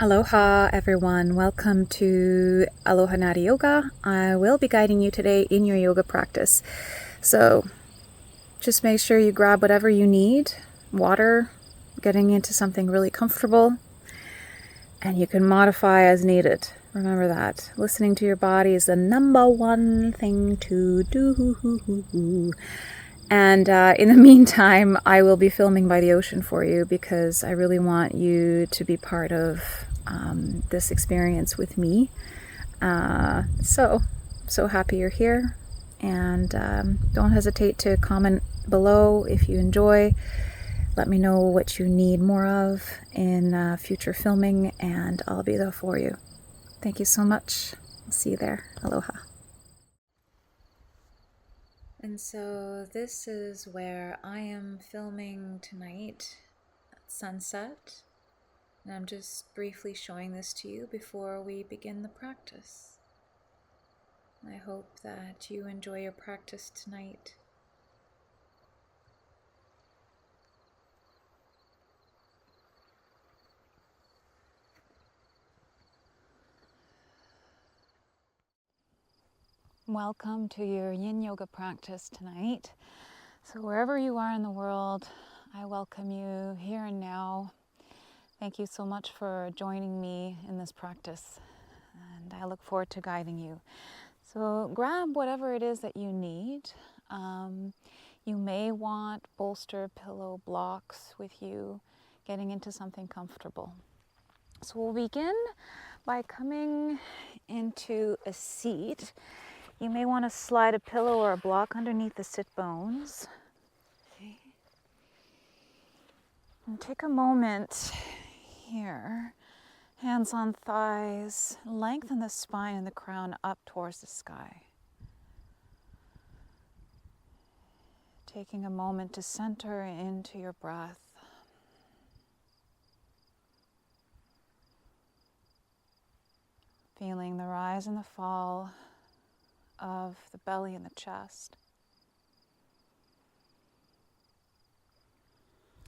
Aloha everyone, welcome to Aloha Nadi Yoga. I will be guiding you today in your yoga practice. So just make sure you grab whatever you need, water, getting into something really comfortable, and you can modify as needed. Remember that. Listening to your body is the number one thing to do. And in the meantime, I will be filming by the ocean for you because I really want you to be part of this experience with me. So happy you're here. And don't hesitate to comment below if you enjoy. Let me know what you need more of in future filming, and I'll be there for you. Thank you so much. I'll see you there. Aloha. And so this is where I am filming tonight at sunset, and I'm just briefly showing this to you before we begin the practice. I hope that you enjoy your practice tonight. Welcome to your Yin yoga practice tonight. So wherever you are in the world, I welcome you here and now. Thank you so much for joining me in this practice, and I look forward to guiding you. So grab whatever it is that you need. You may want bolster, pillow, blocks with you, getting into something comfortable. So we'll begin by coming into a seat. You may want to slide a pillow or a block underneath the sit bones. Okay. And take a moment here, hands on thighs, lengthen the spine and the crown up towards the sky. Taking a moment to center into your breath. Feeling the rise and the fall of the belly and the chest.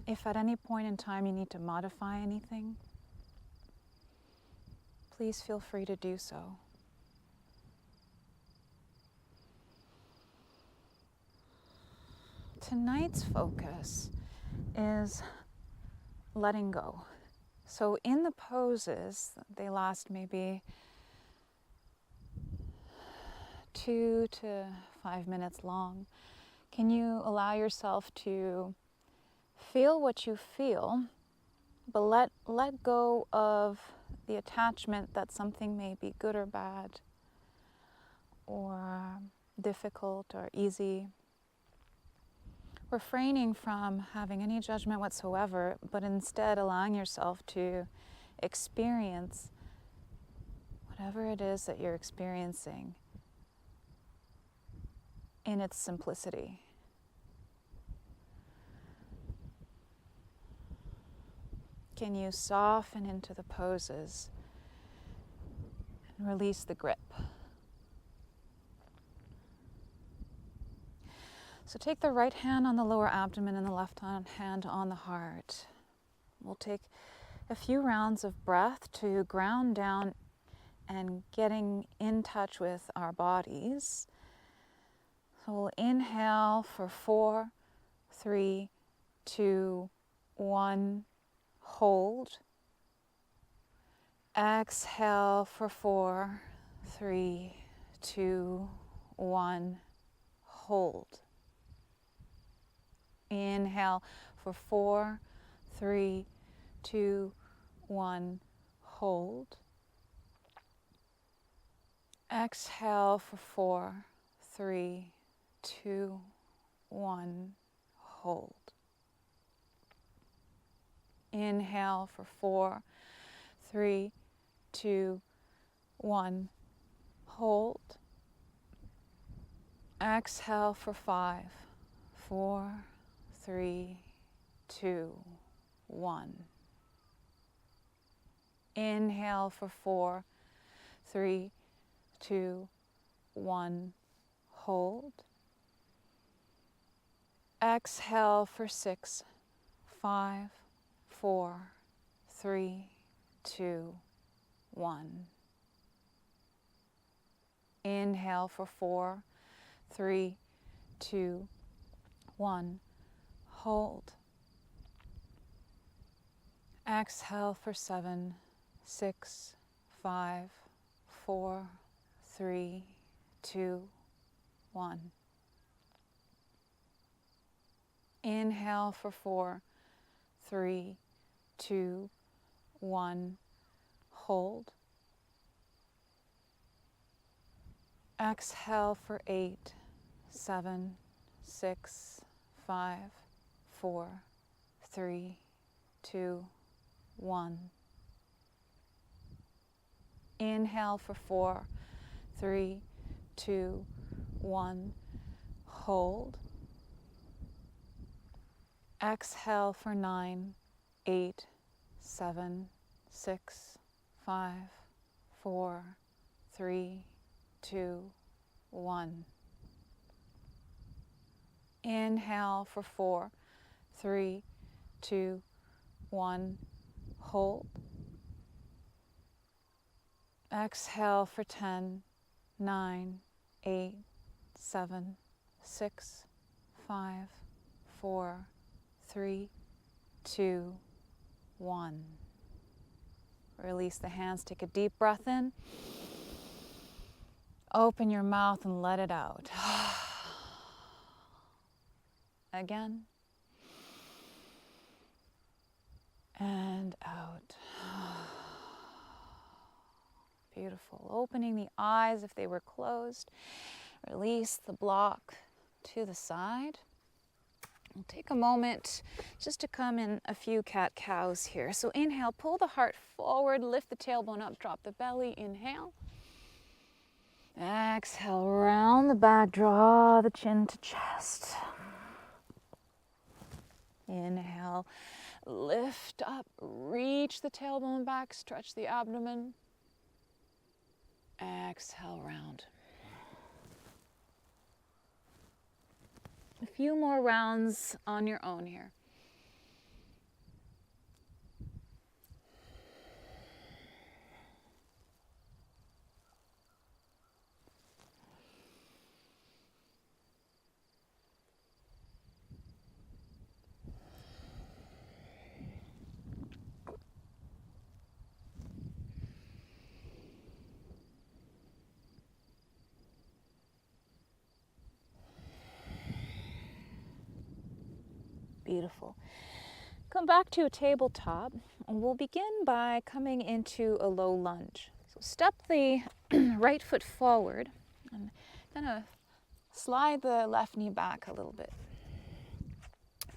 If at any point in time you need to modify anything, please feel free to do so. Tonight's focus is letting go. So in the poses, they last maybe 2 to 5 minutes long. Can you allow yourself to feel what you feel, but let go of the attachment that something may be good or bad, or difficult or easy. Refraining from having any judgment whatsoever, but instead allowing yourself to experience whatever it is that you're experiencing in its simplicity. Can you soften into the poses and release the grip? So take the right hand on the lower abdomen and the left hand on the heart. We'll take a few rounds of breath to ground down and getting in touch with our bodies. So we'll inhale for 4, 3, 2, 1, hold. Exhale for 4, 3, 2, 1, hold. Inhale for 4, 3, 2, 1, hold. Exhale for 4, 3, 2, 1, hold. Inhale for 4, 3, 2, 1, hold. Exhale for 5, 4, 3, 2, 1. Inhale for 4, 3, 2, 1, hold. Exhale for 6, 5, 4, 3, 2, 1. Inhale for 4, 3, 2, 1. Hold. Exhale for 7, 6, 5, 4, 3, 2, 1. Inhale for 4, 3, 2, 1. Hold. Exhale for 8, 7, 6, 5, 4, 3, 2, 1. Inhale for 4, 3, 2, 1. Hold. Exhale for 9, 8, 7, 6, 5, 4, 3, 2, 1. Inhale for 4, 3, 2, 1. Hold. Exhale for 10, 9, 8, 7, 6, 5, 4, 3, 2, 1. Release the hands. Take a deep breath in. Open your mouth and let it out. Again. And out. Beautiful. Opening the eyes if they were closed. Release the block to the side. We'll take a moment just to come in a few cat-cows here. So inhale, pull the heart forward, lift the tailbone up, drop the belly. Inhale. Exhale, round the back, draw the chin to chest. Inhale, lift up, reach the tailbone back, stretch the abdomen. Exhale, round. A few more rounds on your own here. Beautiful. Come back to a tabletop, and we'll begin by coming into a low lunge. So step the right foot forward and kind of slide the left knee back a little bit.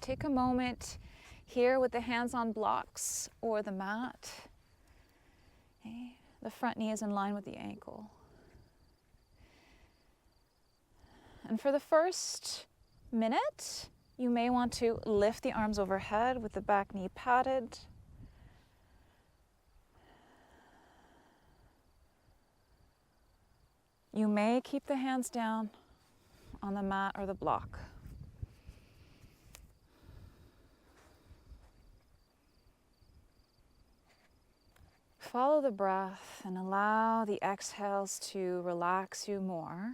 Take a moment here with the hands on blocks or the mat. Okay. The front knee is in line with the ankle. And for the first minute, you may want to lift the arms overhead with the back knee padded. You may keep the hands down on the mat or the block. Follow the breath and allow the exhales to relax you more.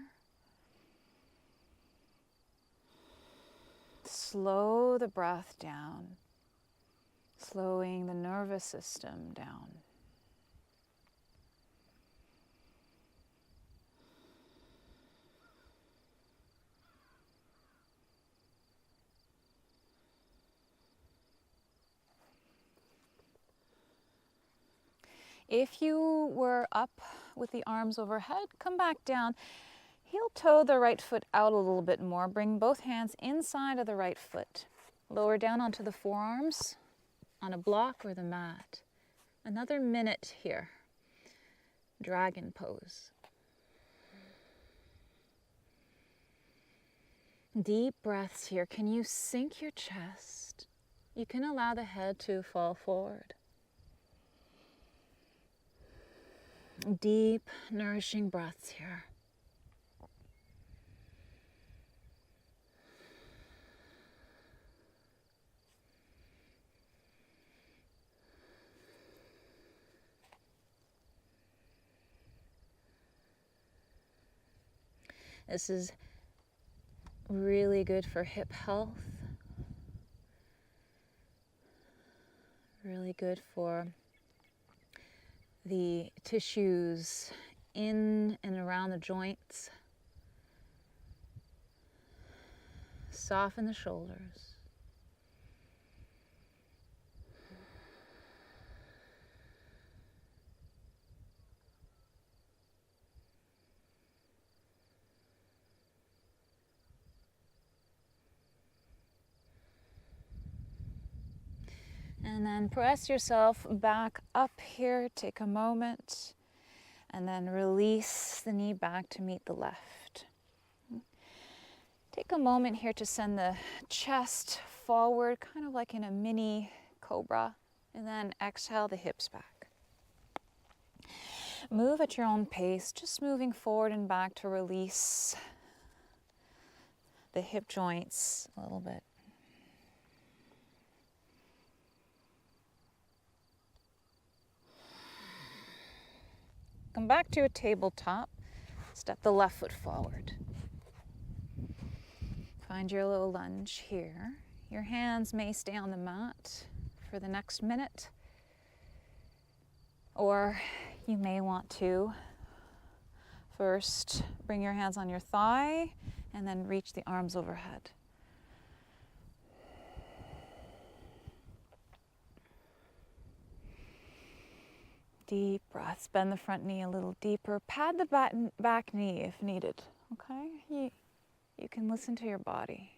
Slow the breath down, slowing the nervous system down. If you were up with the arms overhead, come back down. Heel toe the right foot out a little bit more. Bring both hands inside of the right foot. Lower down onto the forearms on a block or the mat. Another minute here. Dragon pose. Deep breaths here. Can you sink your chest? You can allow the head to fall forward. Deep, nourishing breaths here. This is really good for hip health. Really good for the tissues in and around the joints. Soften the shoulders. And then press yourself back up here. Take a moment. And then release the knee back to meet the left. Take a moment here to send the chest forward, kind of like in a mini cobra. And then exhale the hips back. Move at your own pace, just moving forward and back to release the hip joints a little bit. Come back to a tabletop. Step the left foot forward. Find your little lunge here. Your hands may stay on the mat for the next minute, or you may want to first bring your hands on your thigh and then reach the arms overhead. Deep breaths. Bend the front knee a little deeper. Pad the back knee if needed. Okay? You can listen to your body.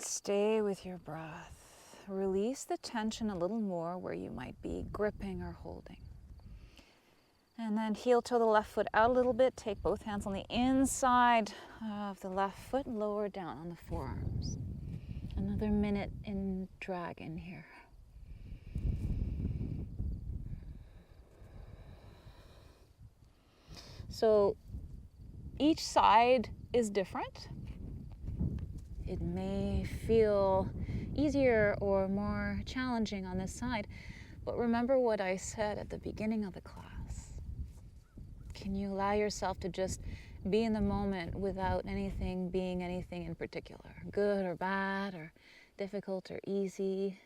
Stay with your breath. Release the tension a little more where you might be gripping or holding. And then heel toe the left foot out a little bit. Take both hands on the inside of the left foot and lower down on the forearms. Another minute in dragon here. So each side is different. It may feel easier or more challenging on this side, but remember what I said at the beginning of the class. Can you allow yourself to just be in the moment without anything being anything in particular, good or bad or difficult or easy?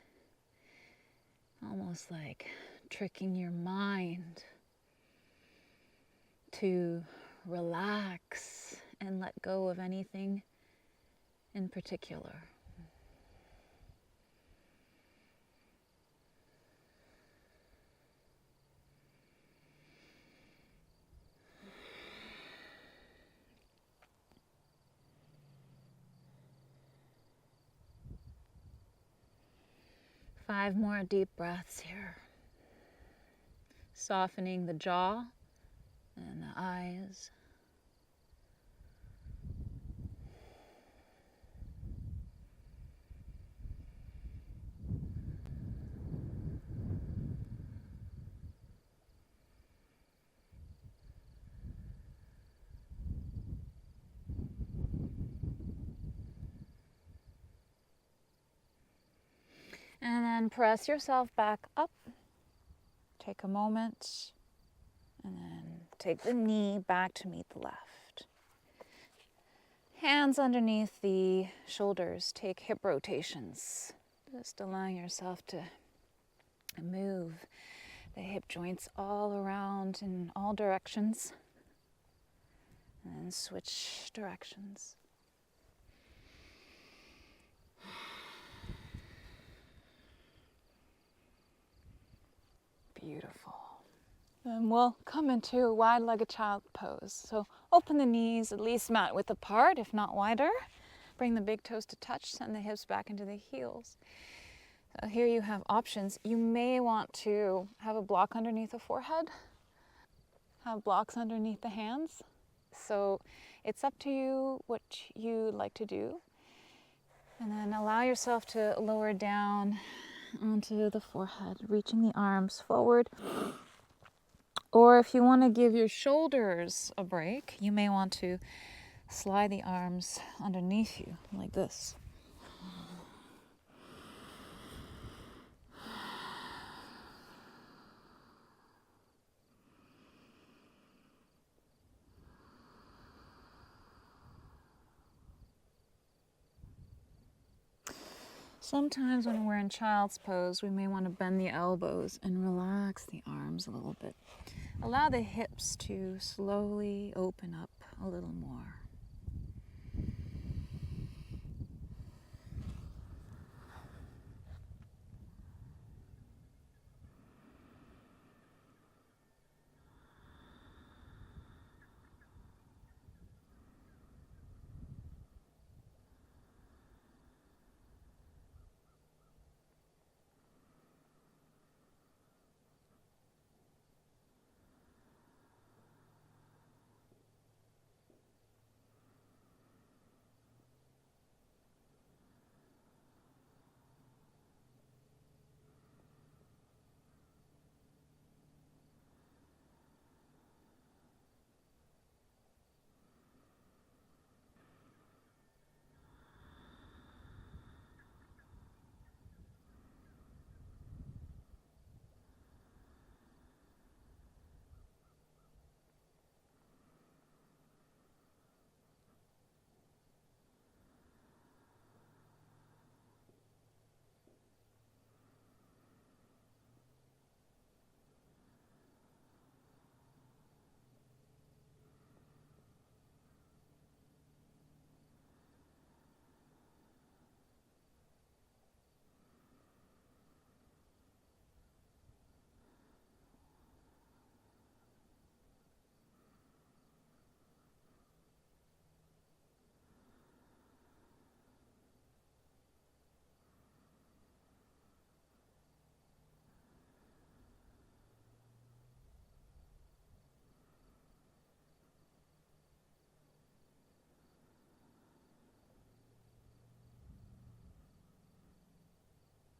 Almost like tricking your mind to relax and let go of anything in particular. Five more deep breaths here. Softening the jaw and the eyes. And then press yourself back up. Take a moment. And then take the knee back to meet the left. Hands underneath the shoulders. Take hip rotations. Just allowing yourself to move the hip joints all around in all directions. And then switch directions. Beautiful. Then we'll come into a wide-legged child pose. So open the knees at least mat width apart, if not wider. Bring the big toes to touch, send the hips back into the heels. So here you have options. You may want to have a block underneath the forehead, have blocks underneath the hands. So it's up to you what you like to do. And then allow yourself to lower down onto the forehead, reaching the arms forward. Or if you want to give your shoulders a break, you may want to slide the arms underneath you like this. Sometimes when we're in child's pose, we may want to bend the elbows and relax the arms a little bit. Allow the hips to slowly open up a little more.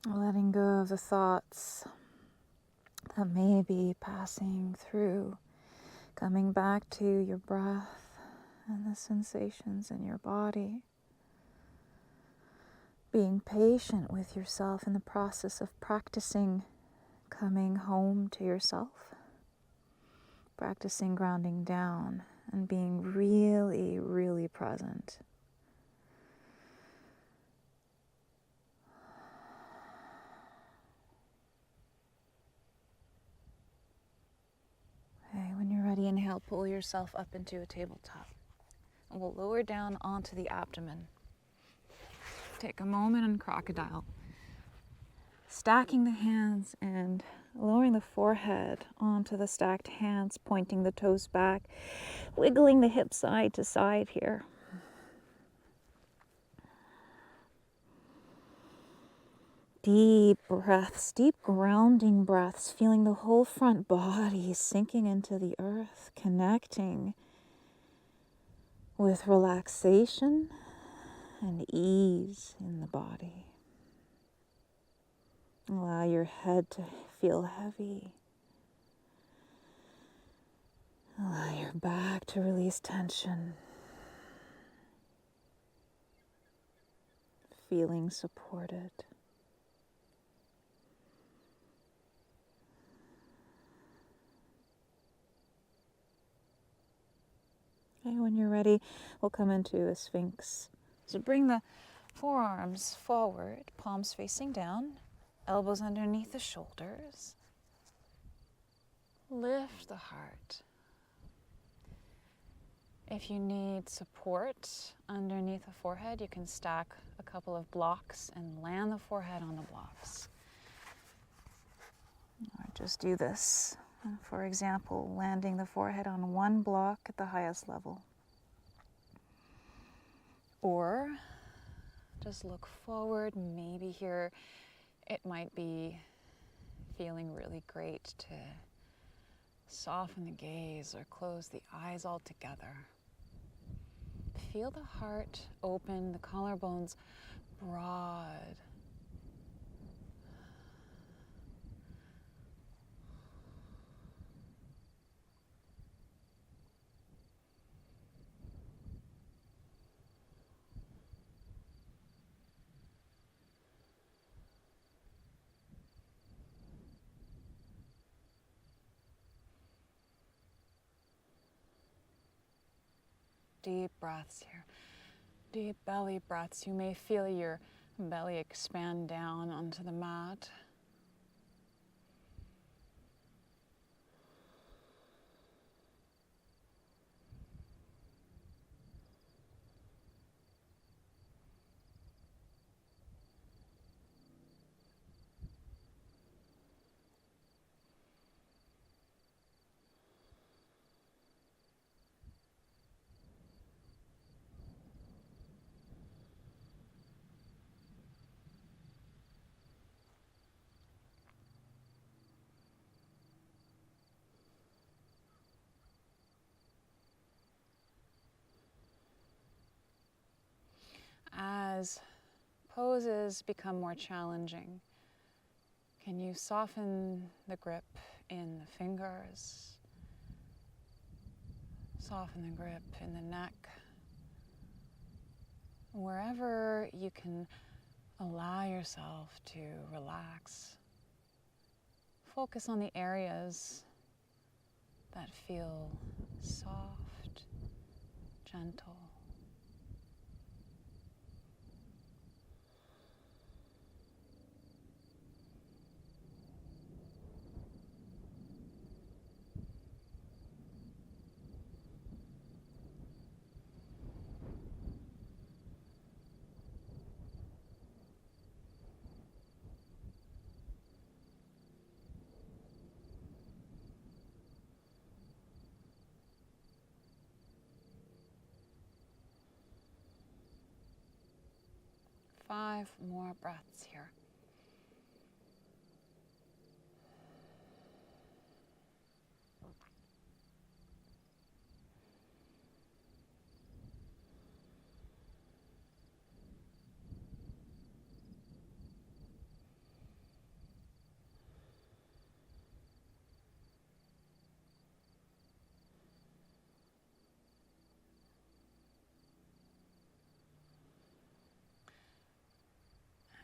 Letting go of the thoughts that may be passing through, coming back to your breath and the sensations in your body. Being patient with yourself in the process of practicing coming home to yourself, practicing grounding down and being really, really present. Okay, when you're ready, inhale, pull yourself up into a tabletop. And we'll lower down onto the abdomen. Take a moment in crocodile. Stacking the hands and lowering the forehead onto the stacked hands, pointing the toes back, wiggling the hips side to side here. Deep breaths, deep grounding breaths, feeling the whole front body sinking into the earth, connecting with relaxation and ease in the body. Allow your head to feel heavy. Allow your back to release tension. Feeling supported. Okay, when you're ready, we'll come into a Sphinx. So bring the forearms forward, palms facing down, elbows underneath the shoulders. Lift the heart. If you need support underneath the forehead, you can stack a couple of blocks and land the forehead on the blocks. Or just do this. For example, landing the forehead on one block at the highest level. Or just look forward. Maybe here it might be feeling really great to soften the gaze or close the eyes altogether. Feel the heart open, the collarbones broad. deep breaths here. Deep belly breaths. You may feel your belly expand down onto the mat. As poses become more challenging, can you soften the grip in the fingers? Soften the grip in the neck. Wherever you can allow yourself to relax. Focus on the areas that feel soft, gentle. Five more breaths here.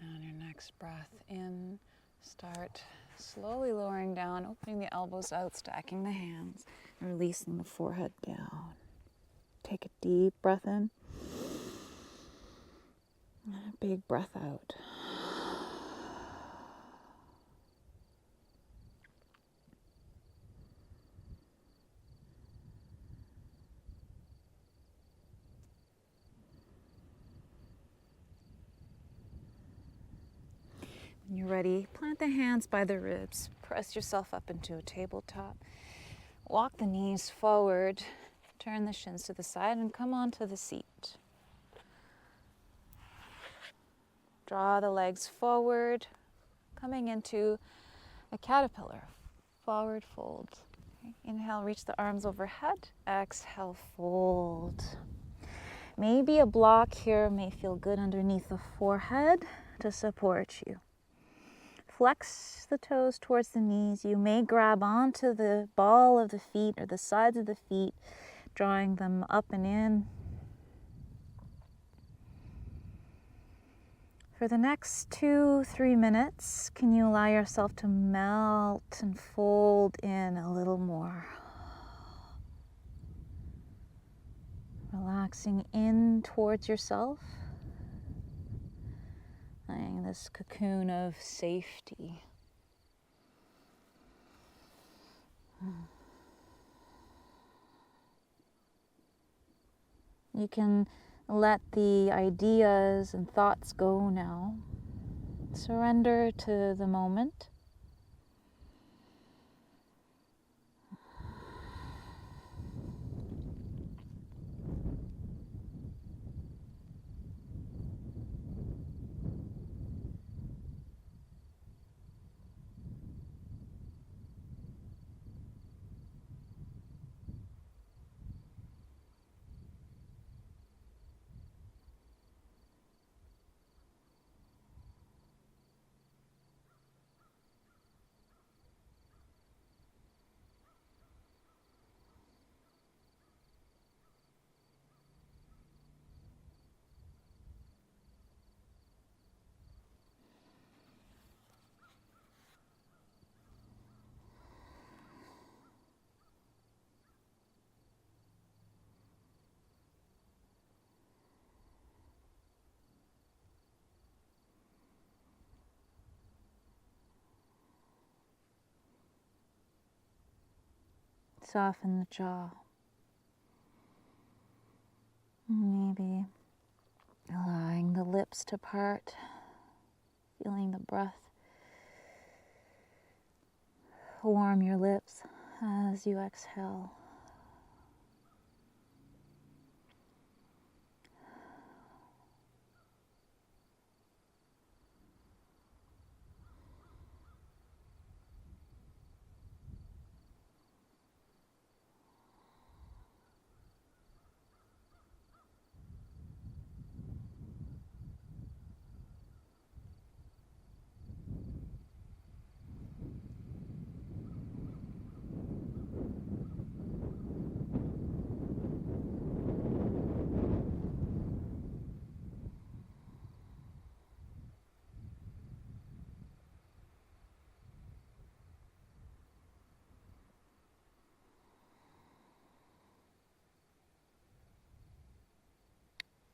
And your next breath in, start slowly lowering down, opening the elbows out, stacking the hands, and releasing the forehead down. Take a deep breath in, and a big breath out. When you're ready, plant the hands by the ribs. Press yourself up into a tabletop. Walk the knees forward. Turn the shins to the side and come onto the seat. Draw the legs forward, coming into a caterpillar. Forward fold. Okay. Inhale, reach the arms overhead. Exhale, fold. Maybe a block here may feel good underneath the forehead to support you. Flex the toes towards the knees. You may grab onto the ball of the feet or the sides of the feet, drawing them up and in. For the next 2-3 minutes, can you allow yourself to melt and fold in a little more? Relaxing in towards yourself. Finding this cocoon of safety. You can let the ideas and thoughts go now. Surrender to the moment. soften the jaw. Maybe allowing the lips to part, feeling the breath warm your lips as you exhale.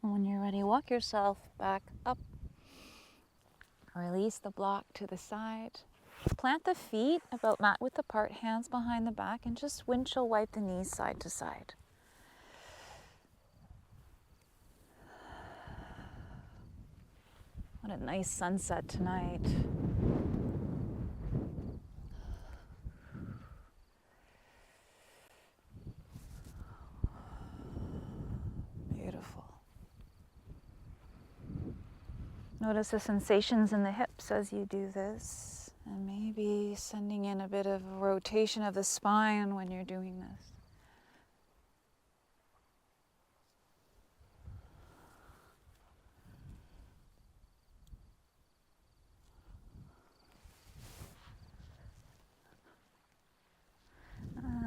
When you're ready, walk yourself back up. Release the block to the side. Plant the feet about mat width apart, hands behind the back, and just windshield wipe the knees side to side. What a nice sunset tonight. Beautiful. Notice the sensations in the hips as you do this, and maybe sending in a bit of a rotation of the spine when you're doing this.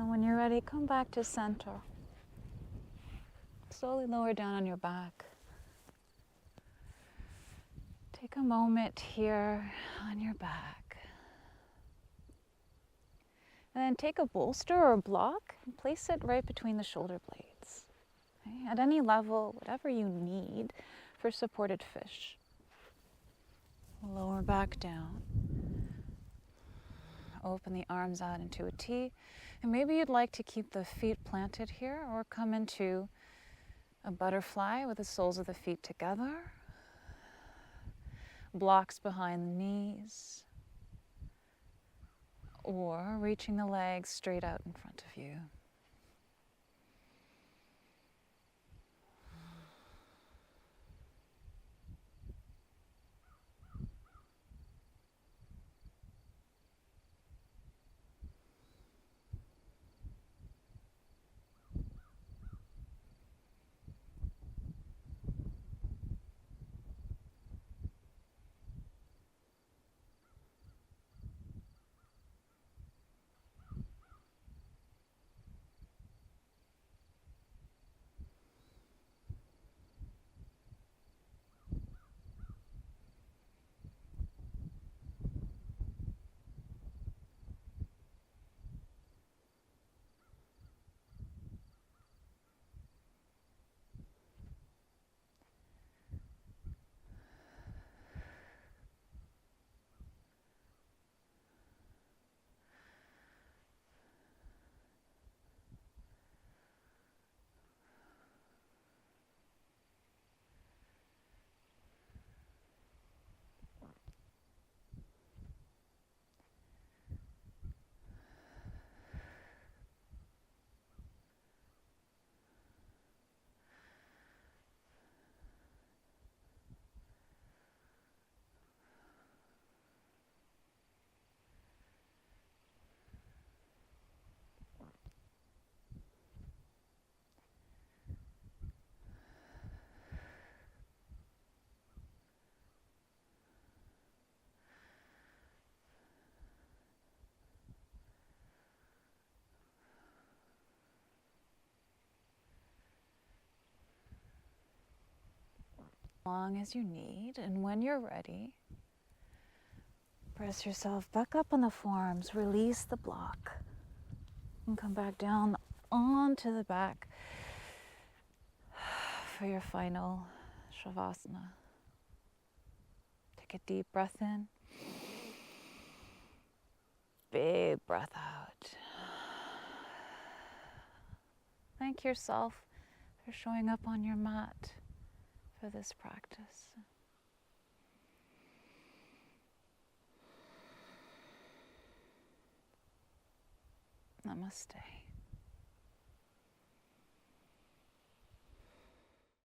When you're ready, come back to center. Slowly lower down on your back. Take a moment here on your back. And then take a bolster or a block and place it right between the shoulder blades. Okay? At any level, whatever you need for supported fish. Lower back down. Open the arms out into a T. And maybe you'd like to keep the feet planted here or come into a butterfly with the soles of the feet together. Blocks behind the knees. Or reaching the legs straight out in front of you. Long as you need, and when you're ready, press yourself back up on the forearms, release the block, and come back down onto the back for your final Savasana. Take a deep breath in, big breath out. Thank yourself for showing up on your mat for this practice. Namaste.